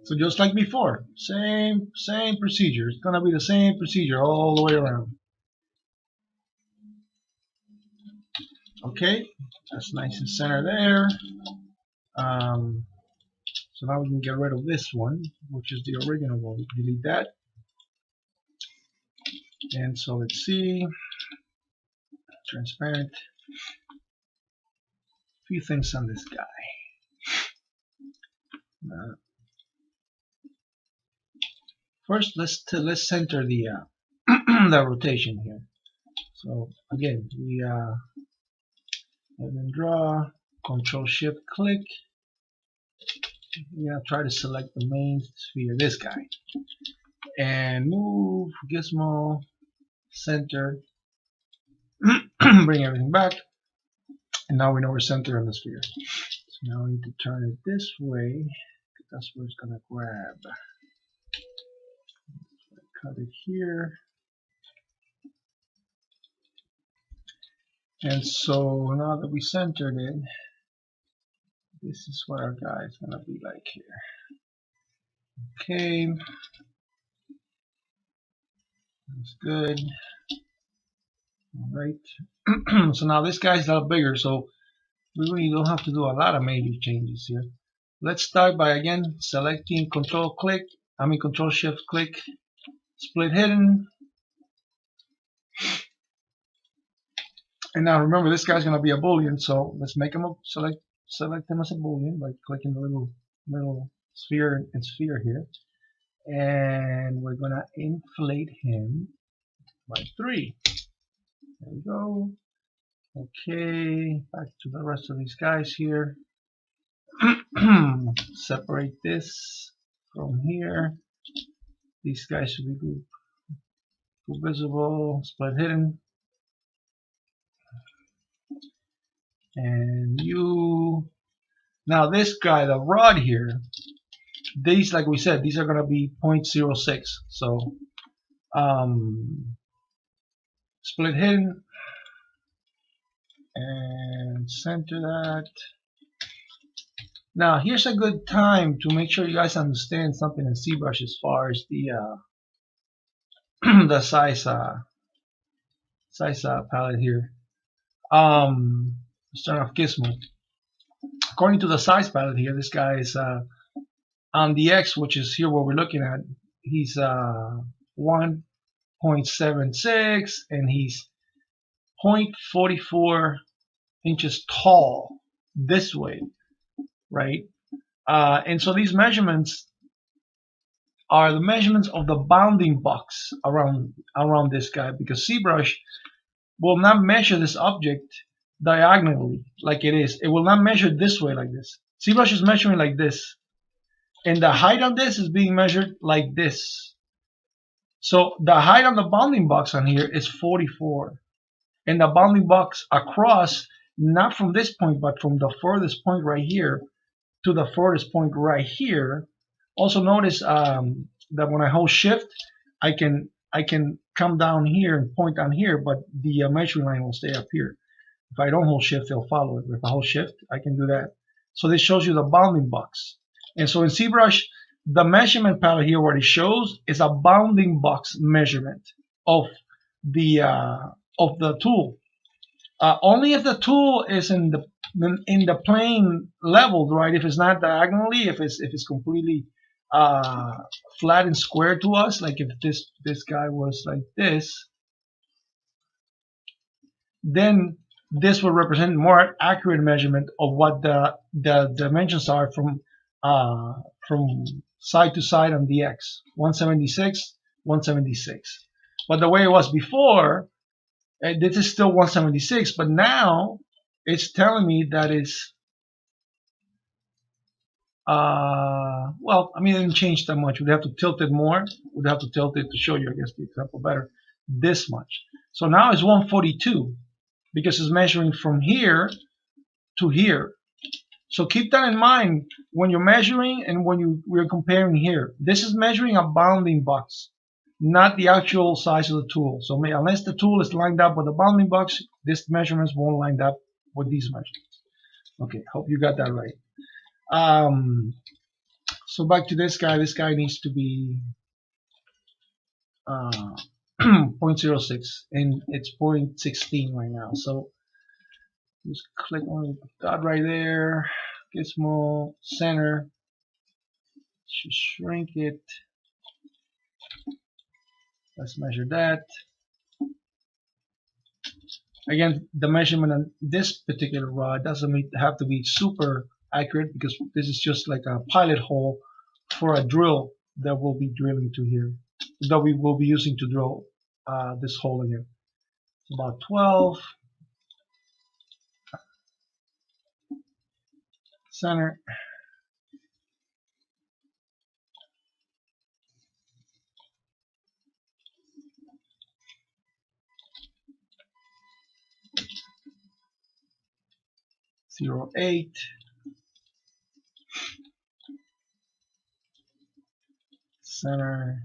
So just like before, same procedure. It's gonna be the same procedure all the way around. Okay, that's nice and center there. So now we can get rid of this one, which is the original one. We delete that. And so let's see, transparent. A few things on this guy. First, let's center the the rotation here. So again, we then draw, Control Shift click. We're gonna try to select the main sphere, this guy, and move Gizmo center. Bring everything back, and now we know we're centered on the sphere. So now we need to turn it this way, because that's where it's gonna grab. Cut it here. And so now that we centered it, this is what our guy is gonna be like here. Okay, that's good. All right. So now this guy's a lot bigger, so we really don't have to do a lot of major changes here. Let's start by again selecting Control Shift click, split hidden. And now remember, this guy's going to be a Boolean, so let's make him select him as a Boolean by clicking the little sphere and sphere here. And we're going to inflate him by 3. There we go. Okay, back to the rest of these guys here. Separate this from here. These guys should be group visible, split hidden. And you, now this guy, the rod here, these, like we said, these are going to be 0.06. So split hidden and center that. Now here's a good time to make sure you guys understand something in ZBrush as far as the the size palette here. Let's turn off Gizmo. According to the size palette here, this guy is on the X, which is here what we're looking at. He's 1.76 and he's 0.44 inches tall this way, right? And so these measurements are the measurements of the bounding box around this guy, because ZBrush will not measure this object diagonally like it is. It will not measure this way like this. ZBrush is measuring like this, and the height on this is being measured like this. So the height on the bounding box on here is 44, and the bounding box across, not from this point but from the furthest point right here to the furthest point right here. Also notice that when I hold Shift, I can come down here and point down here, but the measuring line will stay up here. If I don't hold Shift, it'll follow it. If I hold Shift, I can do that. So this shows you the bounding box. And so in ZBrush, the measurement palette here, what it shows is a bounding box measurement of the tool. Only if the tool is in the plane leveled, right? If it's not diagonally, if it's completely flat and square to us, like if this guy was like this, then this will represent more accurate measurement of what the dimensions are from side to side on the X. 176, 176. But the way it was before, this is still 176, but now it's telling me that it's well, I mean, it didn't change that much. We'd have to tilt it more. We'd have to tilt it to show you, I guess, the example better. This much. So now it's 142 because it's measuring from here to here. So keep that in mind when you're measuring and when we're comparing here. This is measuring a bounding box, not the actual size of the tool. So unless the tool is lined up with the bounding box, these measurements won't line up with these measurements. Okay, hope you got that right. So back to this guy. This guy needs to be 0.06 and it's 0.16 right now. So just click on the dot right there, Gizmo, center, should shrink it. Let's measure that. Again, the measurement on this particular rod doesn't have to be super accurate because this is just like a pilot hole for a drill that we'll be drilling to here, that we will be using to drill this hole again. About 12. Center. Zero 08. Center.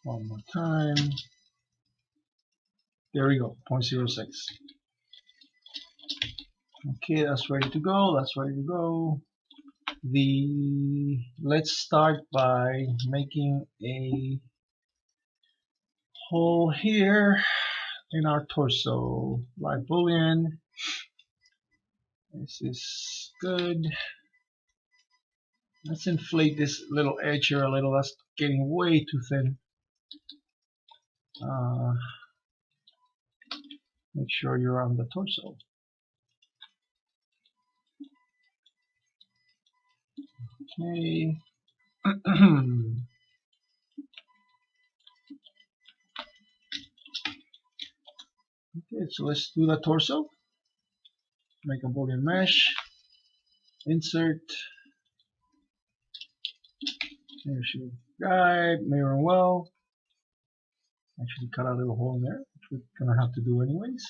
One more time. There we go, 0.06. Okay, that's ready to go. That's ready to go. Let's start by making a hole here in our torso. Live Boolean. This is good. Let's inflate this little edge here a little. That's getting way too thin. Make sure you're on the torso. Okay. Okay, so let's do the torso. Make a Boolean mesh. Insert. There's your guide. Mirror well. Actually cut a little hole in there, which we're gonna have to do anyways.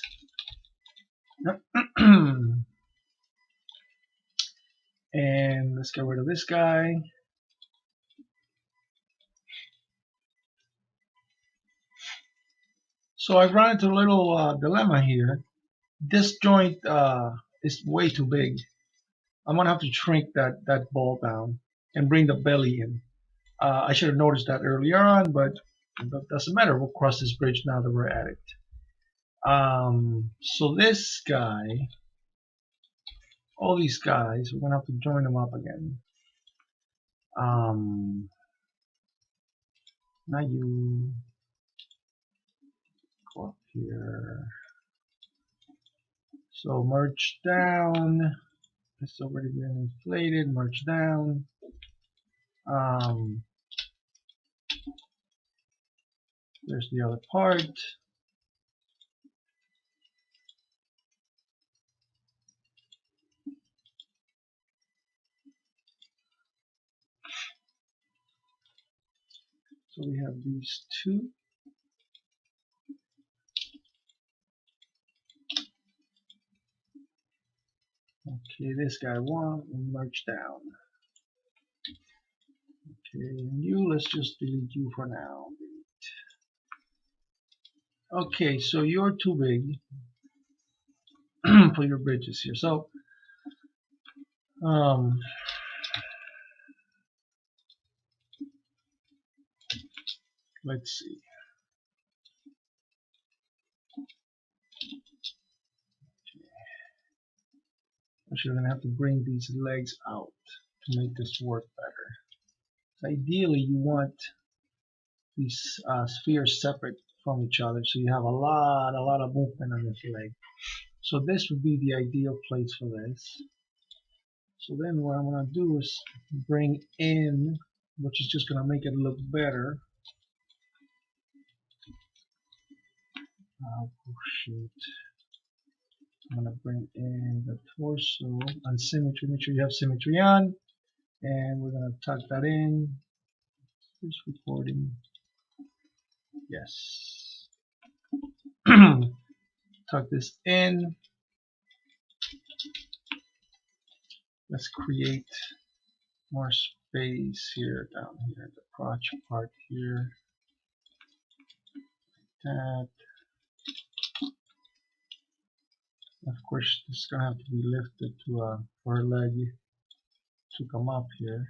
And let's get rid of this guy. So I've run into a little dilemma here. This joint is way too big. I'm gonna have to shrink that ball down and bring the belly in. I should have noticed that earlier on, but that doesn't matter. We'll cross this bridge now that we're at it. So this guy, all these guys, we're gonna have to join them up again. Not you. Go up here. So merge down. It's already been inflated. Merge down. There's the other part. So we have these two. Okay, this guy one, and merge down. Okay, and you, let's just delete you for now. Delete. Okay, so you're too big for your bridges here. So, let's see. Actually, we're gonna have to bring these legs out to make this work better. So ideally, you want these spheres separate from each other, so you have a lot of movement on this leg. So this would be the ideal place for this. So then what I'm gonna do is bring in, which is just gonna make it look better. Oh shoot. I'm gonna bring in the torso and symmetry. Make sure you have symmetry on, and we're gonna tuck that in. This recording, yes. Tuck this in. Let's create more space here, down here, the crotch part here. That. Of course, this is gonna have to be lifted to for her leg to come up here.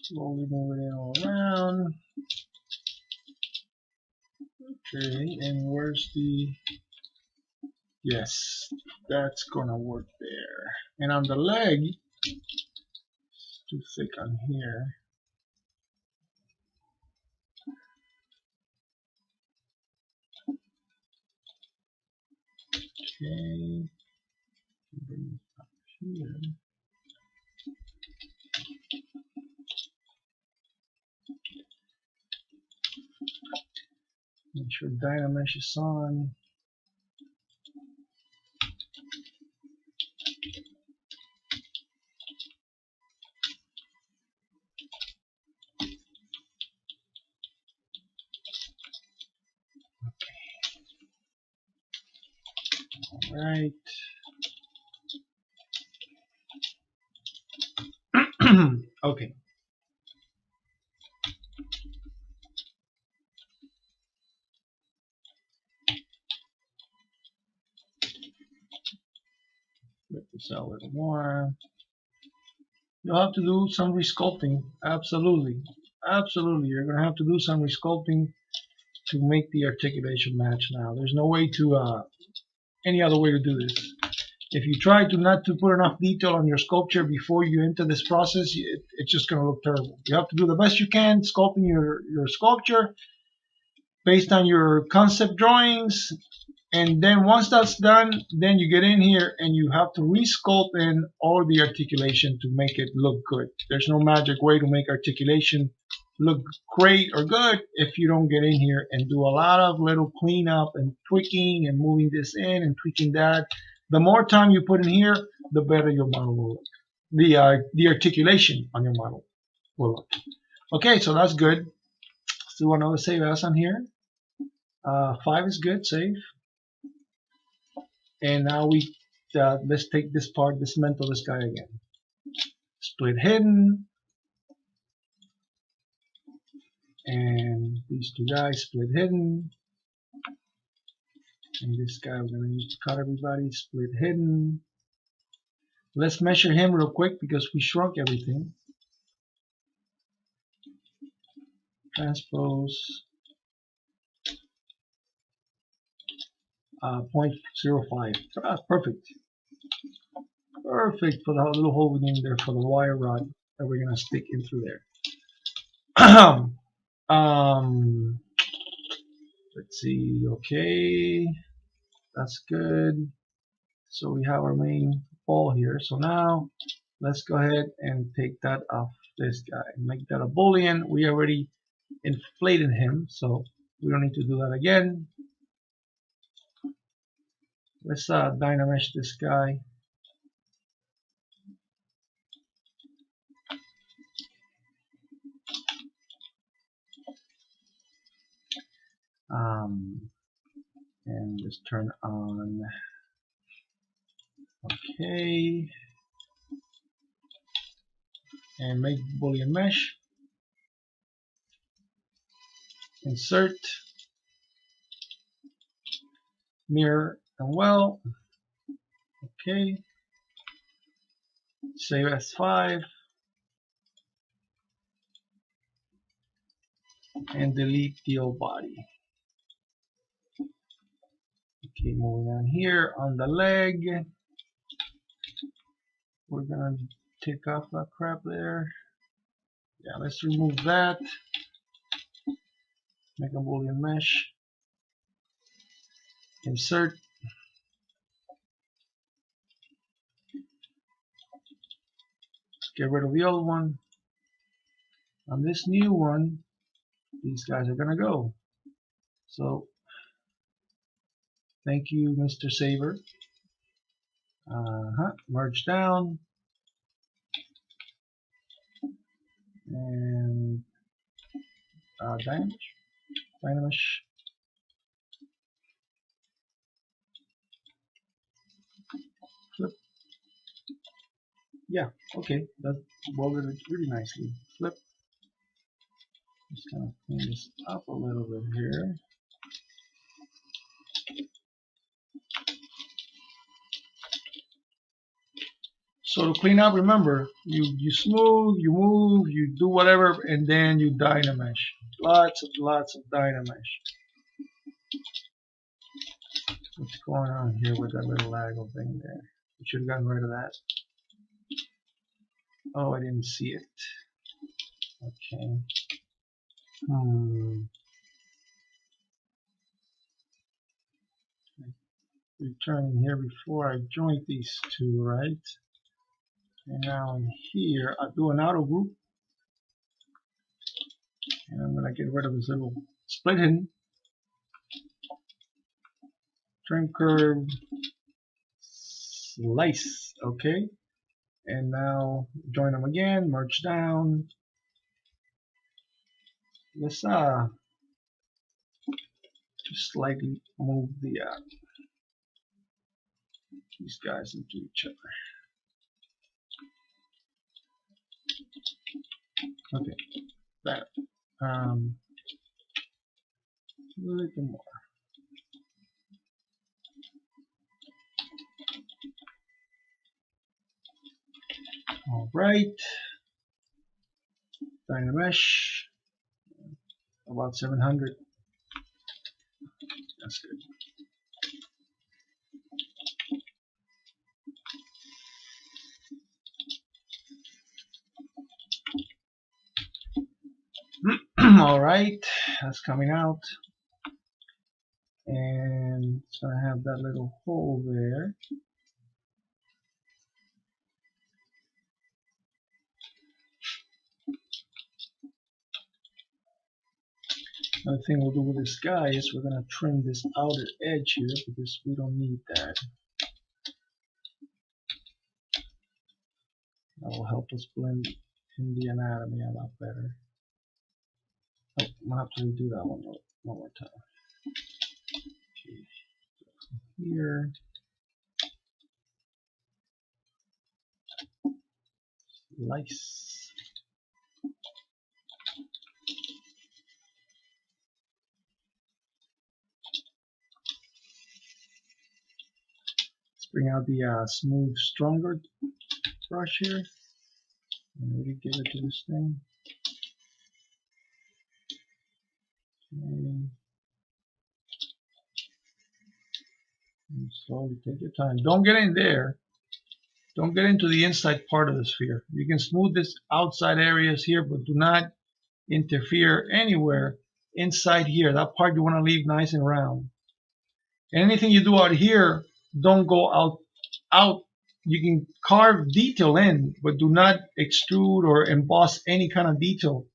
Slowly moving it all around. Okay, and where's the... Yes, that's gonna work there. And on the leg, it's too thick on here. Okay, bring it up here. Make sure Dynamesh is on. Alright. Okay. Let this out a little more. You'll have to do some resculpting. Absolutely. Absolutely. You're going to have to do some resculpting to make the articulation match now. There's no way to, any other way to do this. If you try to not to put enough detail on your sculpture before you enter this process, it's just going to look terrible. You have to do the best you can sculpting your sculpture based on your concept drawings. And then once that's done, then you get in here and you have to resculpt in all the articulation to make it look good. There's no magic way to make articulation look great or good if you don't get in here and do a lot of little cleanup and tweaking and moving this in and tweaking that. The more time you put in here, the better your model will look. The articulation on your model will look. Okay, so that's good. Let's do another save as on here. 5 is good, save. And now we let's take this part, dismantle this guy again. Split hidden, and these two guys split hidden, and this guy we're gonna use to cut everybody. Split hidden. Let's measure him real quick because we shrunk everything. Transpose 0.05. Perfect. Perfect for the little hole in there for the wire rod that we're gonna stick in through there. Let's see. Okay, that's good. So we have our main ball here. So now let's go ahead and take that off this guy. Make that a Boolean. We already inflated him, so we don't need to do that again. Let's Dynamesh this guy. And let's turn on. Okay. And make Boolean mesh. Insert. Mirror and well. Okay. Save as 5. And delete the old body. Okay, moving on here on the leg. We're gonna take off that crap there. Yeah, let's remove that. Make a Boolean mesh. Insert. Get rid of the old one. on this new one, these guys are gonna go. So thank you, Mr. Saver. Merge down and Dynamish. Flip. Yeah, okay, that welded it really nicely. Flip. Just kind of clean this up a little bit here. So to clean up, remember, you smooth, you move, you do whatever, and then you Dynamesh. Lots of Dynamesh. What's going on here with that little laggle thing there? We should have gotten rid of that. Oh, I didn't see it. Okay. Returning here before I joined these two, right? And now in here, I do an auto group. And I'm going to get rid of this little split hidden. Trim curve. Slice. Okay. And now join them again. Merge down. Let's just slightly move the these guys into each other. Okay, that a little more. All right, Dynamesh about 700. That's good. All right, that's coming out, and it's gonna have that little hole there. Another thing we'll do with this guy is we're gonna trim this outer edge here because we don't need that. That will help us blend in the anatomy a lot better. Oh, I'm gonna have to redo that one more time. Okay. Here. Slice. Let's bring out the smooth, stronger brush here and really give it to this thing. Okay. And slowly take your time. Don't get in there. Don't get into the inside part of the sphere. You can smooth this outside areas here, but do not interfere anywhere inside here. That part you want to leave nice and round. And anything you do out here, don't go out. You can carve detail in, but do not extrude or emboss any kind of detail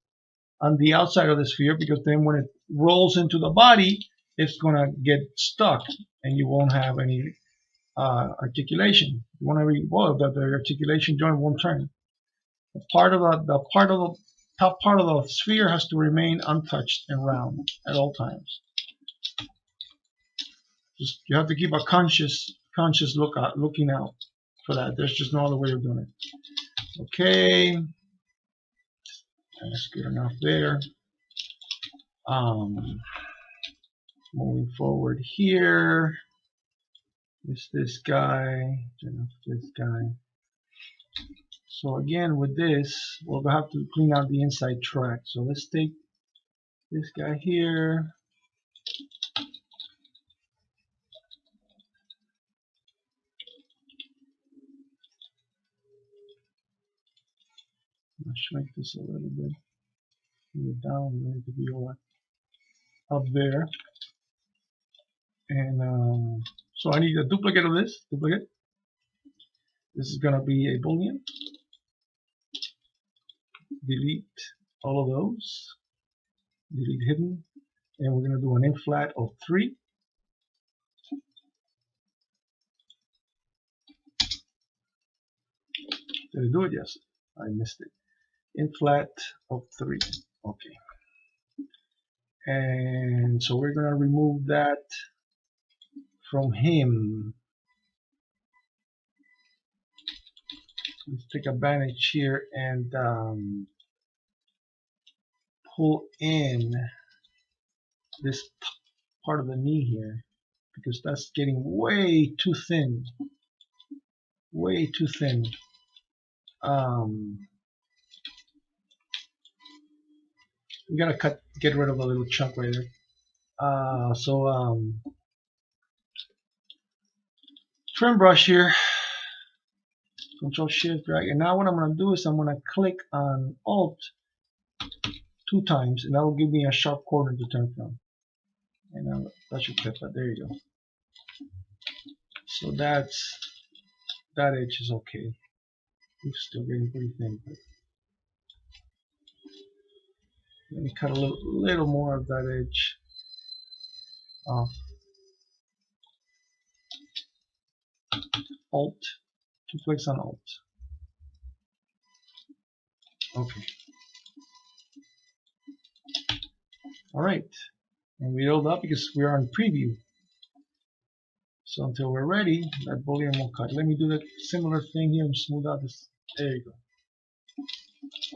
on the outside of the sphere, because then when it rolls into the body, it's going to get stuck and you won't have any articulation. You want to the articulation joint won't turn. The part of the top part of the sphere has to remain untouched and round at all times. Just you have to keep a conscious looking out for that. There's just no other way of doing it. Okay, that's good enough there. Moving forward here. This guy, this guy. So again, with this, we'll have to clean out the inside track. So let's take this guy here. Let's shrink this a little bit. Bring it down. We need to be all up there. And so I need a duplicate of this. Duplicate. This is gonna be a Boolean. Delete all of those, delete hidden, and we're going to do an int flat of 3. Did I do it? Yes, I missed it. Int flat of 3. Okay. And so we're going to remove that from him. Let's take advantage here and pull in this part of the knee here, because that's getting way too thin. Way too thin. We gotta get rid of a little chunk right there. Trim brush here. Control Shift drag, and now what I'm going to do is I'm going to click on Alt 2 times, and that will give me a sharp corner to turn from. And that should clip that. There you go. So that edge is okay. It's still getting pretty thin, but let me cut a little more of that edge off. Alt, 2 clicks on Alt. Okay. All right, and we load up because we are on preview. So until we're ready, that Boolean will cut. Let me do that similar thing here and smooth out this. There you go.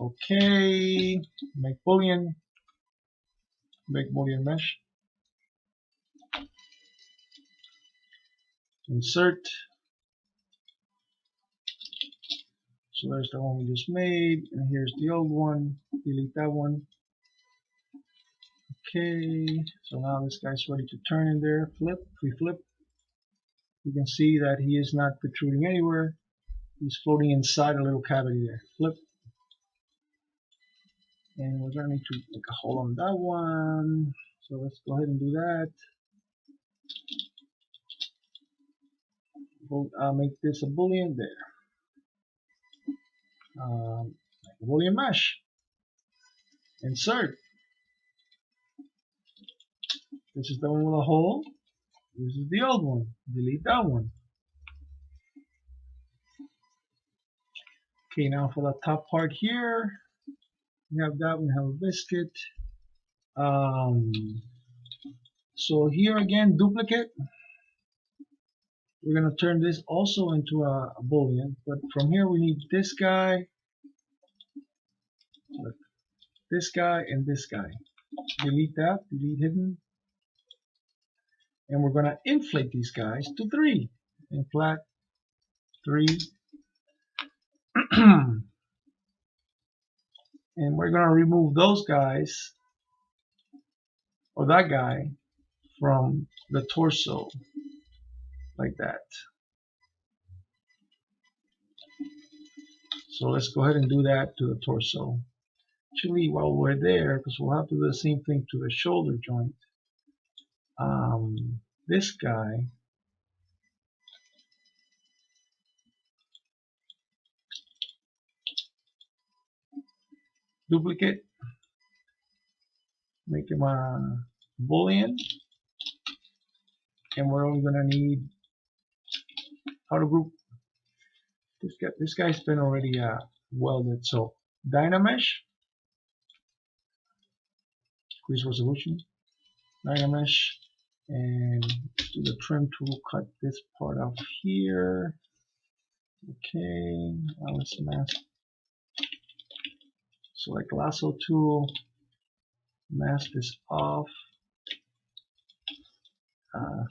Okay, make Boolean mesh. Insert. So there's the one we just made, and here's the old one. Delete that one. Okay, so now this guy's ready to turn in there. Flip, flip. You can see that he is not protruding anywhere. He's floating inside a little cavity there. Flip. And we're going to need to make a hole on that one. So let's go ahead and do that. I'll make this a Boolean there. Make a Boolean mesh. Insert. This is the one with a hole. This is the old one. Delete that one. Okay, now for the top part here, we have that. We have a biscuit. So here again, duplicate. We're going to turn this also into a Boolean, but from here we need this guy, this guy, and this guy. Delete that, delete hidden. And we're going to inflate these guys to 3. Inflate 3. And we're going to remove those guys, or that guy, from the torso. Like that. So let's go ahead and do that to the torso. Actually, while we're there, because we'll have to do the same thing to the shoulder joint. This guy, duplicate, make him a Boolean, and we're only going to need outer group. This guy's been already welded, so Dynamesh, increase resolution, Dynamesh, and do the trim tool, cut this part off here. Okay, now let's mask. Select lasso tool, mask this off,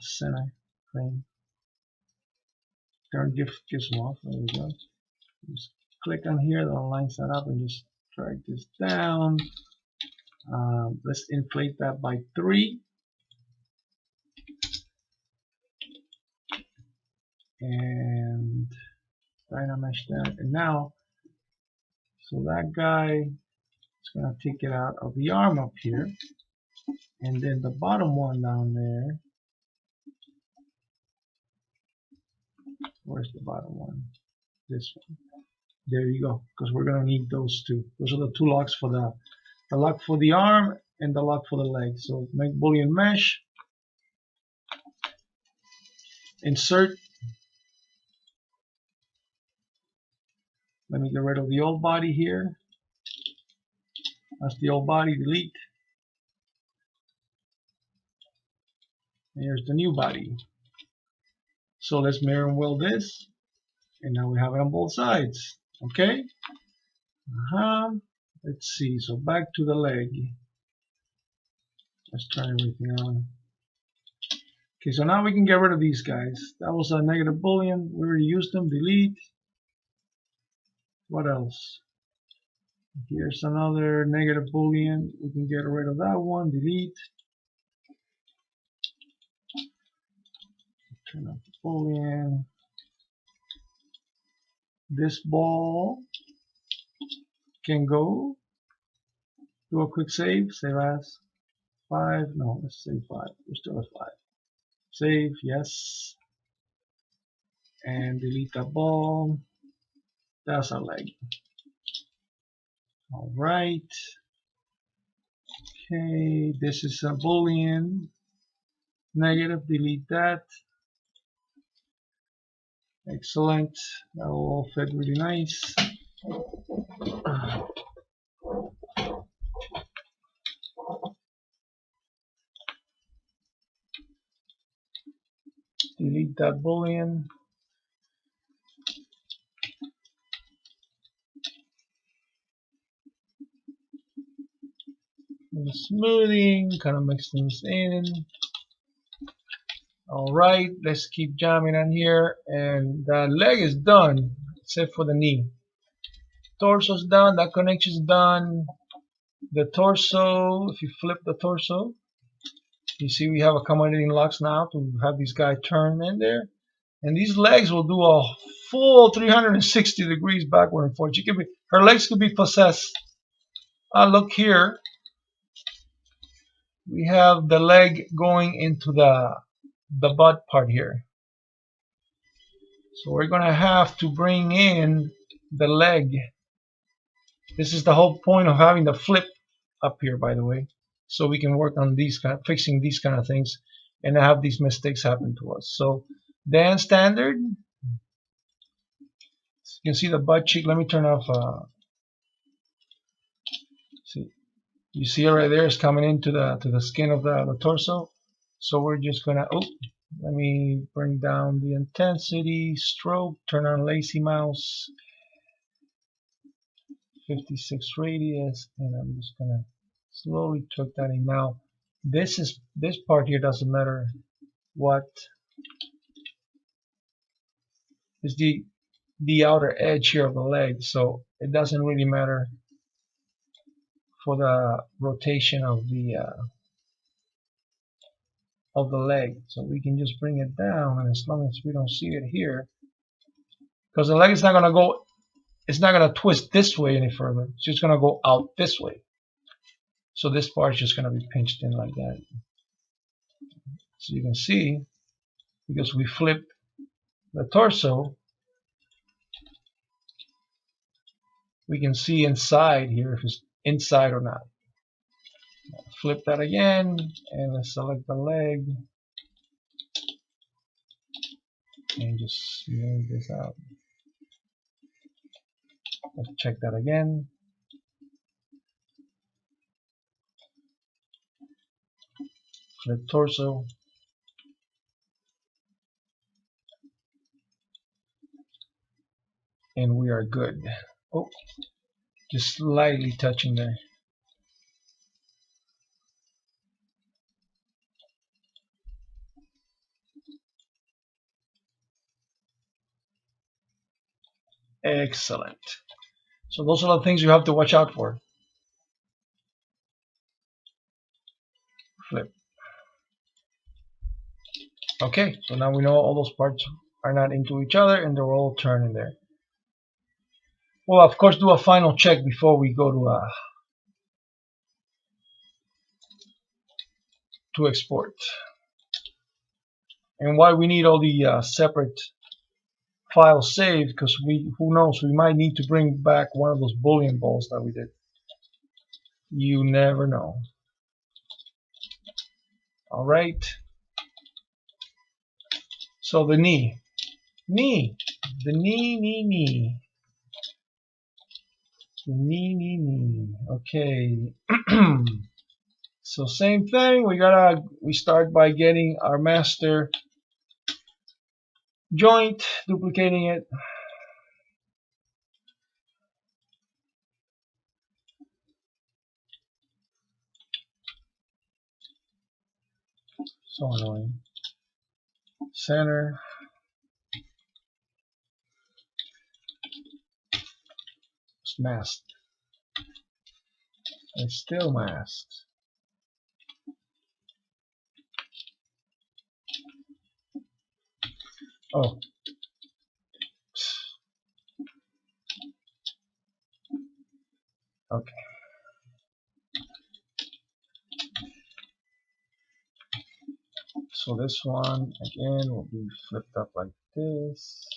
center frame. Turn gizmo off. There we go. Just click on here, that lines that up, and just drag this down. Let's inflate that by 3. And Dynamesh that. And now, so that guy is going to take it out of the arm up here. And then the bottom one down there. Where's the bottom one? This one. There you go, because we're going to need those two. Those are the 2 locks for the the lock for the arm and the lock for the leg. So make Boolean mesh, insert. Let me get rid of the old body here. That's the old body, delete. And here's the new body. So let's mirror and weld this, and now we have it on both sides. Okay. Let's see. So back to the leg. Let's turn everything on. Okay, so now we can get rid of these guys. That was a negative Boolean. We already used them. Delete. What else? Here's another negative Boolean. We can get rid of that one. Delete. Turn off the Boolean. This ball can go. Do a quick save. Save as 5. No, let's save 5. We're still at 5. Save. Yes. And delete that ball. That's a leg. All right. Okay. This is a Boolean. Negative. Delete that. Excellent. That will all fit really nice. Delete that Boolean. The smoothing, kind of mix things in. Alright, let's keep jamming on here, and the leg is done except for the knee. Torso's done, that connection's done. The torso, if you flip the torso, you see we have accommodating locks now to have these guys turn in there. And these legs will do a full 360 degrees backward and forward. Her legs could be possessed. Look here. We have the leg going into the butt part here. So we're going to have to bring in the leg. This is the whole point of having the flip up here, by the way, so we can work on these fixing these kind of things and not have these mistakes happen to us. So Dan standard, you can see the butt cheek. Let me turn off. See, you see it right there. It's coming into the skin of the torso. So we're just gonna, let me bring down the intensity, stroke, turn on lazy mouse, 56 radius, and I'm just gonna slowly tuck that in. Now, this part here doesn't matter what is the outer edge here of the leg, so it doesn't really matter for the rotation of the leg. So we can just bring it down, and as long as we don't see it here, because the leg is not gonna go, it's not gonna twist this way any further. It's just gonna go out this way. So this part is just gonna be pinched in like that. So you can see, because we flipped the torso, we can see inside here if it's inside or not. Flip that again, and let's select the leg, and just smooth this out. Let's check that again. Flip torso. And we are good. Oh, just slightly touching there. Excellent. So those are the things you have to watch out for. Flip. Okay, so now we know all those parts are not into each other and they're all turning there. Well, of course, do a final check before we go to export. And why we need all the separate files saved, because who knows, we might need to bring back one of those Boolean balls that we did. You never know. All right. So the knee, the knee, the knee. Okay. So same thing. We start by getting our master joint, duplicating it. So annoying. Center. It's masked. It's still masked. Oh. Okay. So this one again will be flipped up like this,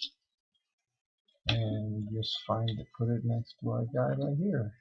and just put it next to our guy right here.